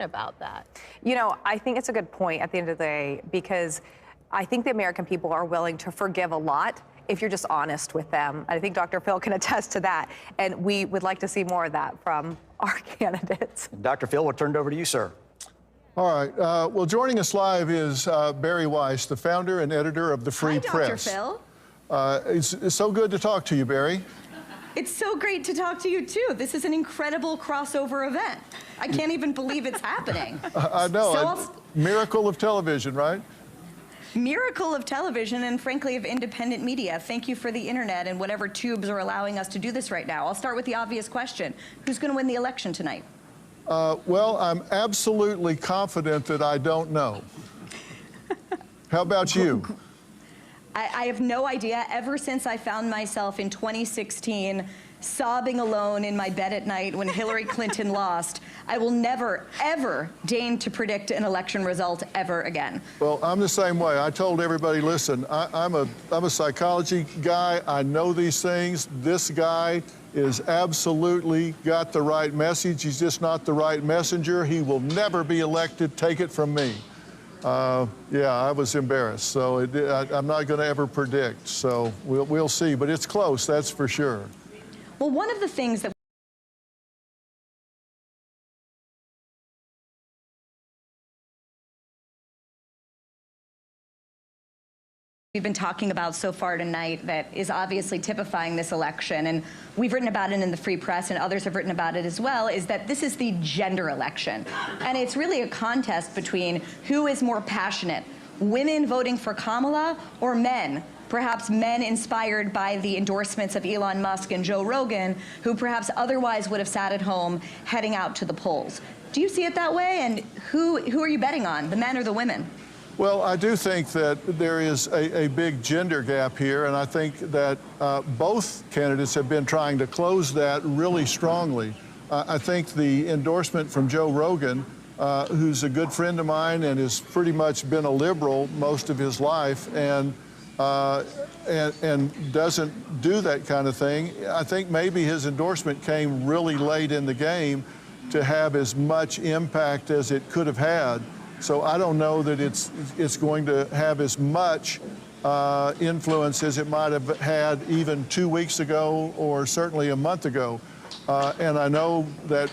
about that? You know, I think it's a good point at the end of the day, because I think the American people are willing to forgive a lot if you're just honest with them. I think Dr. Phil can attest to that. And we would like to see more of that from our candidates. Dr. Phil, we'll turn it over to you, sir. All right. Well, joining us live is Bari Weiss, the founder and editor of the Free Press. Hi, Dr. Phil. It's so good to talk to you, Bari. It's so great to talk to you, too. This is an incredible crossover event. I can't even believe it's happening. I know. Miracle of television, right? Miracle of television and, frankly, of independent media. Thank you for the internet and whatever tubes are allowing us to do this right now. I'll start with the obvious question. Who's going to win the election tonight? Well, I'm absolutely confident that I don't know. How about you? I have no idea. Ever since I found myself in 2016 sobbing alone in my bed at night when Hillary Clinton lost, I will never, ever deign to predict an election result ever again. Well, I'm the same way. I told everybody, listen, I'm a psychology guy. I know these things. This guy is absolutely got the right message. He's just not the right messenger. He will never be elected. Take it from me. Yeah, I was embarrassed. So I'm not going to ever predict. So we'll see. But it's close, that's for sure. Well, one of the things that we've been talking about so far tonight that is obviously typifying this election, and we've written about it in the Free Press and others have written about it as well, is that this is the gender election. And it's really a contest between who is more passionate, women voting for Kamala or men. Perhaps men inspired by the endorsements of Elon Musk and Joe Rogan, who perhaps otherwise would have sat at home heading out to the polls. Do you see it that way? And who are you betting on, the men or the women? Well, I do think that there is a big gender gap here, and I think that both candidates have been trying to close that really strongly. I think the endorsement from Joe Rogan, who's a good friend of mine and has pretty much been a liberal most of his life, and doesn't do that kind of thing. I think maybe his endorsement came really late in the game to have as much impact as it could have had. So I don't know that it's going to have as much influence as it might have had even 2 weeks ago or certainly a month ago. And I know that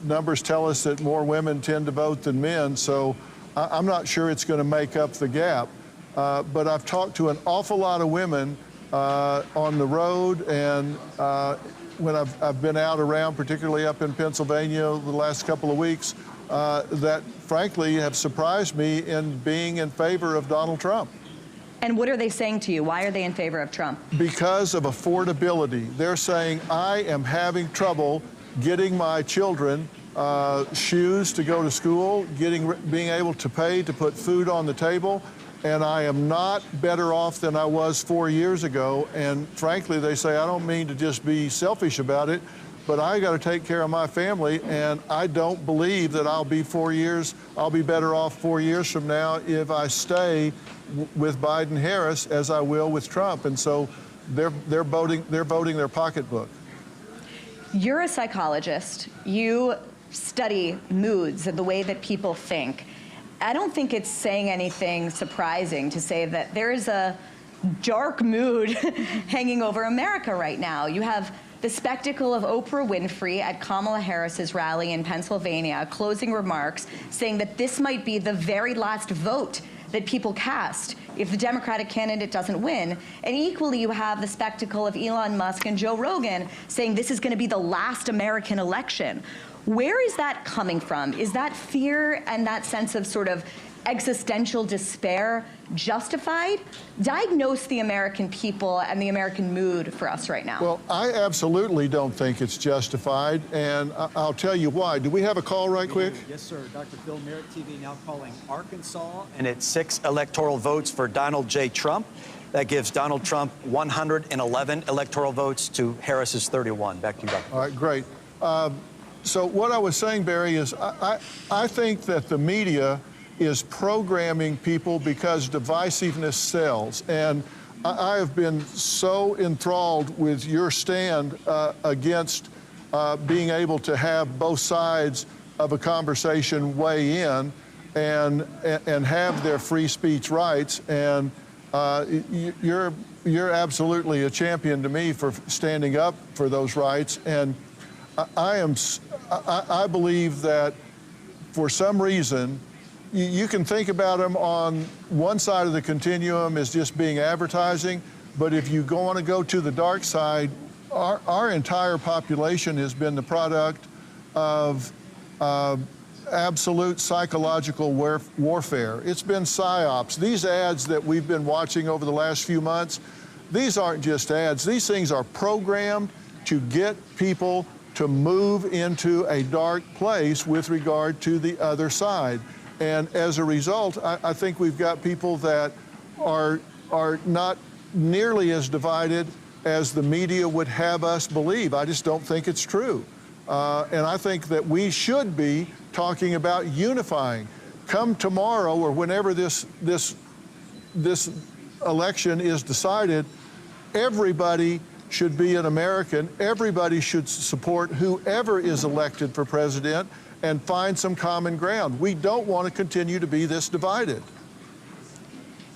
numbers tell us that more women tend to vote than men, so I'm not sure it's going to make up the gap. But I've talked to an awful lot of women on the road, and when I've been out around, particularly up in Pennsylvania the last couple of weeks, that frankly have surprised me in being in favor of Donald Trump. And what are they saying to you? Why are they in favor of Trump? Because of affordability. They're saying, I am having trouble getting my children shoes to go to school, being able to pay to put food on the table, and I am not better off than I was 4 years ago. And frankly, they say, I don't mean to just be selfish about it, but I got to take care of my family, and I don't believe that I'll be better off 4 years from now if I stay with Biden-Harris as I will with Trump. And so they're voting their pocketbook. You're a psychologist. You study moods and the way that people think. I don't think it's saying anything surprising to say that there is a dark mood hanging over America right now. You have the spectacle of Oprah Winfrey at Kamala Harris's rally in Pennsylvania, closing remarks saying that this might be the very last vote that people cast if the Democratic candidate doesn't win. And equally, you have the spectacle of Elon Musk and Joe Rogan saying this is going to be the last American election. Where is that coming from? Is that fear and that sense of sort of existential despair justified? Diagnose the American people and the American mood for us right now. Well, I absolutely don't think it's justified, and I'll tell you why. Do we have a call right quick? Yes, sir. Dr. Phil, Merit TV now calling Arkansas, and it's 6 electoral votes for Donald J. Trump. That gives Donald Trump 111 electoral votes to Harris's 31. Back to you, Dr. All right, great. So what I was saying, Barry, is I think that the media is programming people because divisiveness sells. And I have been so enthralled with your stand against being able to have both sides of a conversation weigh in and have their free speech rights. And you're absolutely a champion to me for standing up for those rights. And I believe that for some reason, you can think about them on one side of the continuum as just being advertising, but if you want to go to the dark side, our entire population has been the product of absolute psychological warfare. It's been psyops. These ads that we've been watching over the last few months, these aren't just ads. These things are programmed to get people to move into a dark place with regard to the other side. And as a result, I think we've got people that are not nearly as divided as the media would have us believe. I just don't think it's true. And I think that we should be talking about unifying. Come tomorrow or whenever this election is decided, everybody should be an American. Everybody should support whoever is elected for president and find some common ground. We don't want to continue to be this divided.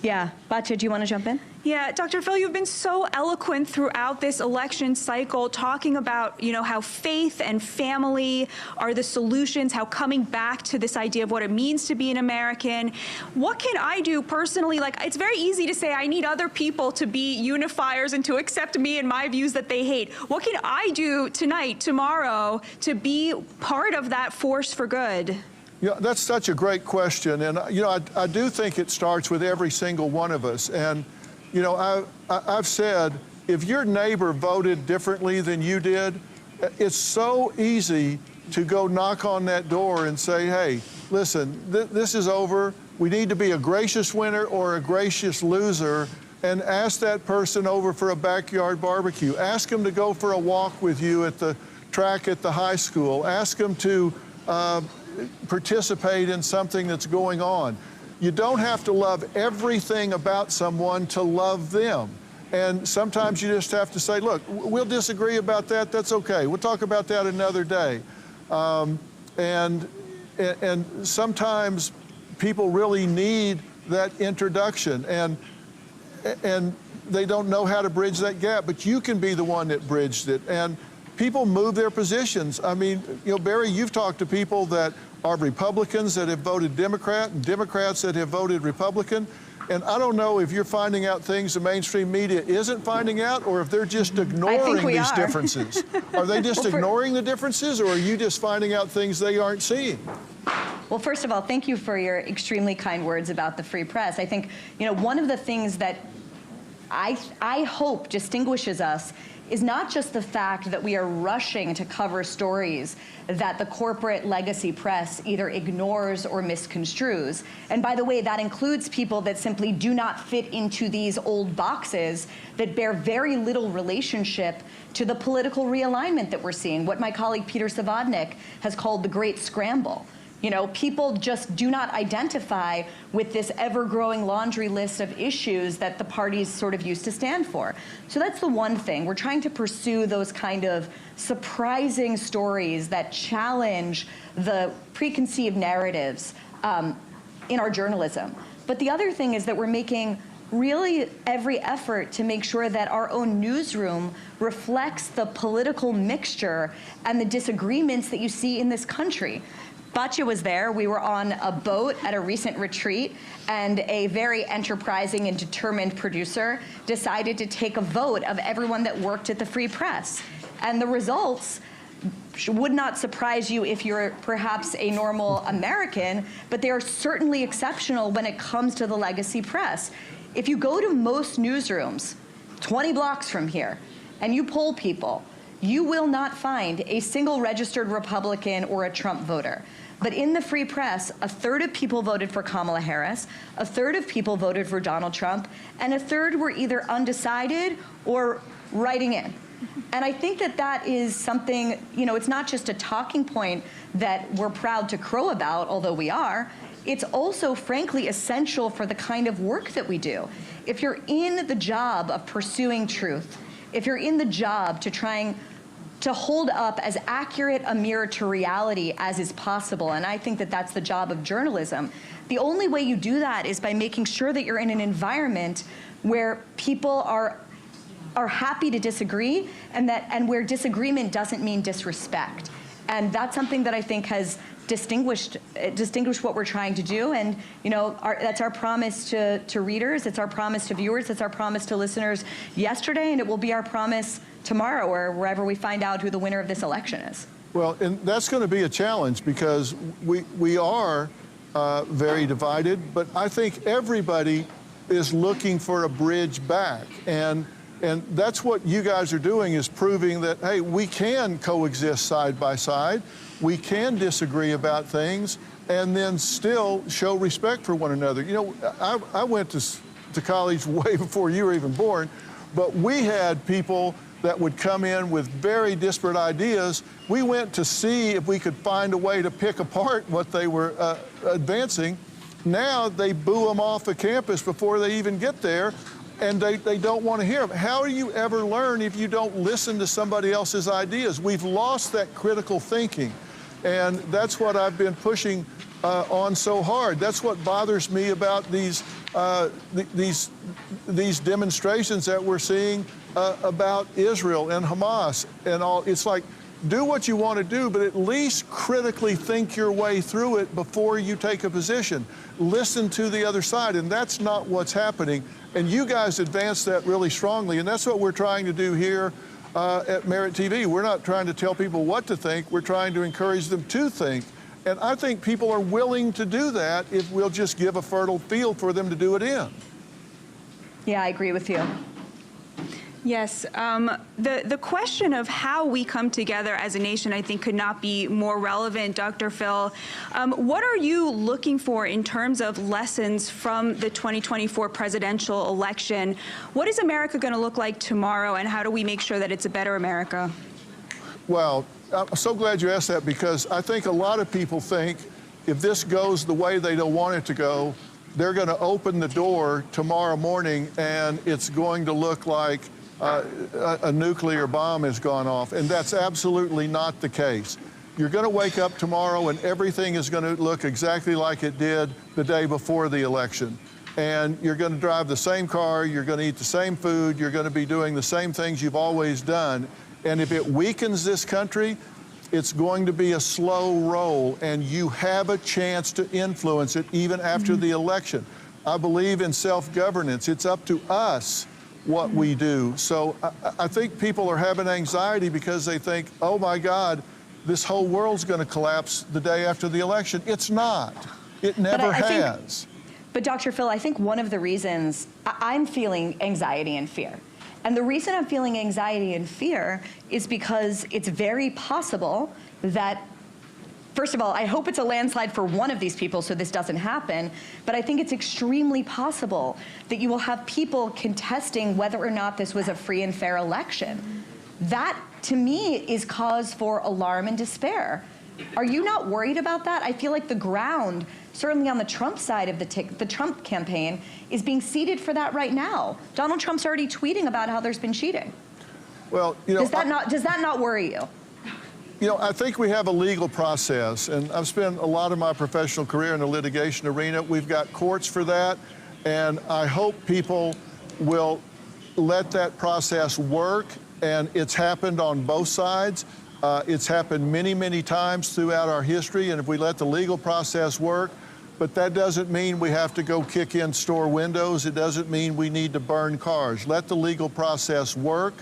Yeah. Batya, do you want to jump in? Yeah, Dr. Phil, you've been so eloquent throughout this election cycle, talking about, how faith and family are the solutions, how coming back to this idea of what it means to be an American. What can I do personally? Like, it's very easy to say I need other people to be unifiers and to accept me and my views that they hate. What can I do tonight, tomorrow, to be part of that force for good? Yeah, that's such a great question. And, I do think it starts with every single one of us. And, I've said, if your neighbor voted differently than you did, it's so easy to go knock on that door and say, hey, listen, this is over. We need to be a gracious winner or a gracious loser, and ask that person over for a backyard barbecue. Ask them to go for a walk with you at the track at the high school. Ask them to participate in something that's going on. You don't have to love everything about someone to love them. And sometimes you just have to say, look, we'll disagree about that. That's okay. We'll talk about that another day. And sometimes people really need that introduction, and they don't know how to bridge that gap, but you can be the one that bridged it. And people move their positions. I mean, Bari, you've talked to people that are Republicans that have voted Democrat and Democrats that have voted Republican. And I don't know if you're finding out things the mainstream media isn't finding out, or if they're just ignoring these differences. Are they just ignoring the differences, or are you just finding out things they aren't seeing? Well, first of all, thank you for your extremely kind words about the free press. I think, one of the things that I hope distinguishes us is not just the fact that we are rushing to cover stories that the corporate legacy press either ignores or misconstrues. And by the way, that includes people that simply do not fit into these old boxes that bear very little relationship to the political realignment that we're seeing, what my colleague Peter Savodnik has called the Great Scramble. People just do not identify with this ever-growing laundry list of issues that the parties sort of used to stand for. So that's the one thing. We're trying to pursue those kind of surprising stories that challenge the preconceived narratives in our journalism. But the other thing is that we're making really every effort to make sure that our own newsroom reflects the political mixture and the disagreements that you see in this country. Batya was there. We were on a boat at a recent retreat, and a very enterprising and determined producer decided to take a vote of everyone that worked at the Free Press. And the results would not surprise you if you're perhaps a normal American, but they are certainly exceptional when it comes to the legacy press. If you go to most newsrooms 20 blocks from here and you poll people, you will not find a single registered Republican or a Trump voter. But in the Free Press, a third of people voted for Kamala Harris, a third of people voted for Donald Trump, and a third were either undecided or writing in. And I think that that is something, it's not just a talking point that we're proud to crow about, although we are. It's also, frankly, essential for the kind of work that we do. If you're in the job of pursuing truth, if you're in the job to try and to hold up as accurate a mirror to reality as is possible. And I think that that's the job of journalism. The only way you do that is by making sure that you're in an environment where people are happy to disagree, and where disagreement doesn't mean disrespect. And that's something that I think has distinguished what we're trying to do. And that's our promise to readers, it's our promise to viewers, it's our promise to listeners yesterday, and it will be our promise tomorrow or wherever we find out who the winner of this election is. Well, and that's going to be a challenge because we are very divided, but I think everybody is looking for a bridge back. And that's what you guys are doing, is proving that, hey, we can coexist side by side. We can disagree about things and then still show respect for one another. I went to college way before you were even born, but we had people that would come in with very disparate ideas. We went to see if we could find a way to pick apart what they were advancing. Now they boo them off the campus before they even get there, and they don't want to hear them. How do you ever learn if you don't listen to somebody else's ideas? We've lost that critical thinking, and that's what I've been pushing on so hard. That's what bothers me about these demonstrations that we're seeing about Israel and Hamas and all. It's like, do what you want to do, but at least critically think your way through it before you take a position. Listen to the other side, and that's not what's happening. And you guys advance that really strongly, and that's what we're trying to do here at Merit TV. We're not trying to tell people what to think. We're trying to encourage them to think. And I think people are willing to do that if we'll just give a fertile field for them to do it in. Yeah, I agree with you. Yes, the question of how we come together as a nation, I think, could not be more relevant, Dr. Phil. What are you looking for in terms of lessons from the 2024 presidential election? What is America going to look like tomorrow, and how do we make sure that it's a better America? Well, I'm so glad you asked that, because I think a lot of people think if this goes the way they don't want it to go, they're going to open the door tomorrow morning and it's going to look like a nuclear bomb has gone off. And that's absolutely not the case. You're going to wake up tomorrow and everything is going to look exactly like it did the day before the election. And you're going to drive the same car, you're going to eat the same food, you're going to be doing the same things you've always done. And if it weakens this country, it's going to be a slow roll, and you have a chance to influence it even after the election. I believe in self-governance. It's up to us what we do. So I think people are having anxiety because they think, oh my God, this whole world's going to collapse the day after the election. It's not. It never has. But Dr. Phil, I think one of the reasons I'm feeling anxiety and fear. And the reason I'm feeling anxiety and fear is because it's very possible that, first of all, I hope it's a landslide for one of these people so this doesn't happen, but I think it's extremely possible that you will have people contesting whether or not this was a free and fair election. That, to me, is cause for alarm and despair. Are you not worried about that? I feel like the ground, certainly on the Trump side of the Trump campaign, is being seeded for that right now. Donald Trump's already tweeting about how there's been cheating. Well, you know, does that not worry you? You know, I think we have a legal process, and I've spent a lot of my professional career in the litigation arena. We've got courts for that, and I hope people will let that process work, and it's happened on both sides. It's happened many, many times throughout our history, and if we let the legal process work, but that doesn't mean we have to go kick in store windows. It doesn't mean we need to burn cars. Let the legal process work,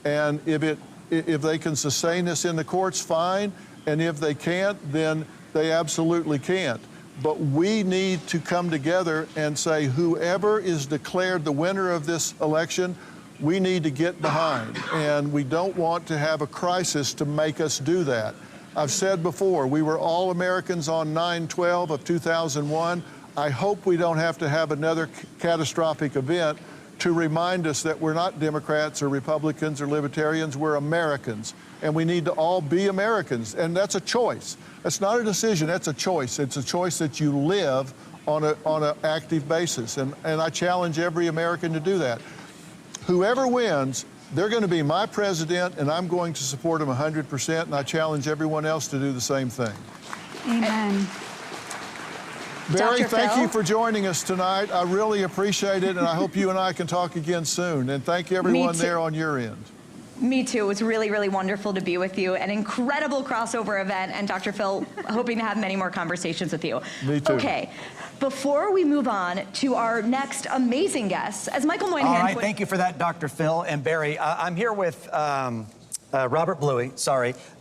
and if they can sustain this in the courts, fine, and if they can't, then they absolutely can't. But we need to come together and say whoever is declared the winner of this election, we need to get behind, and we don't want to have a crisis to make us do that. I've said before, we were all Americans on 9/12 of 2001. I hope we don't have to have another catastrophic event to remind us that we're not Democrats or Republicans or Libertarians, we're Americans, and we need to all be Americans, and that's a choice. That's not a decision, that's a choice. It's a choice that you live on an active basis, and I challenge every American to do that. Whoever wins, they're going to be my president, and I'm going to support them 100%, and I challenge everyone else to do the same thing. Amen. Barry, Dr. thank Phil? you for joining us tonight. I really appreciate it, and I hope you and I can talk again soon. And thank everyone too. there on your end. Me too. It was really, really wonderful to be with you. An incredible crossover event. And Dr. Phil, hoping to have many more conversations with you. Me too. Okay. Before we move on to our next amazing guest, as Michael Moynihan... All right, thank you for that, Dr. Phil and Barry. I'm here with Robert Bluey,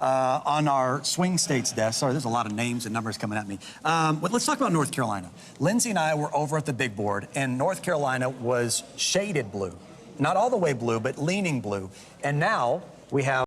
on our swing states desk. Sorry, there's a lot of names and numbers coming at me. But let's talk about North Carolina. Lindsay and I were over at the big board, and North Carolina was shaded blue. Not all the way blue, but leaning blue. And now we have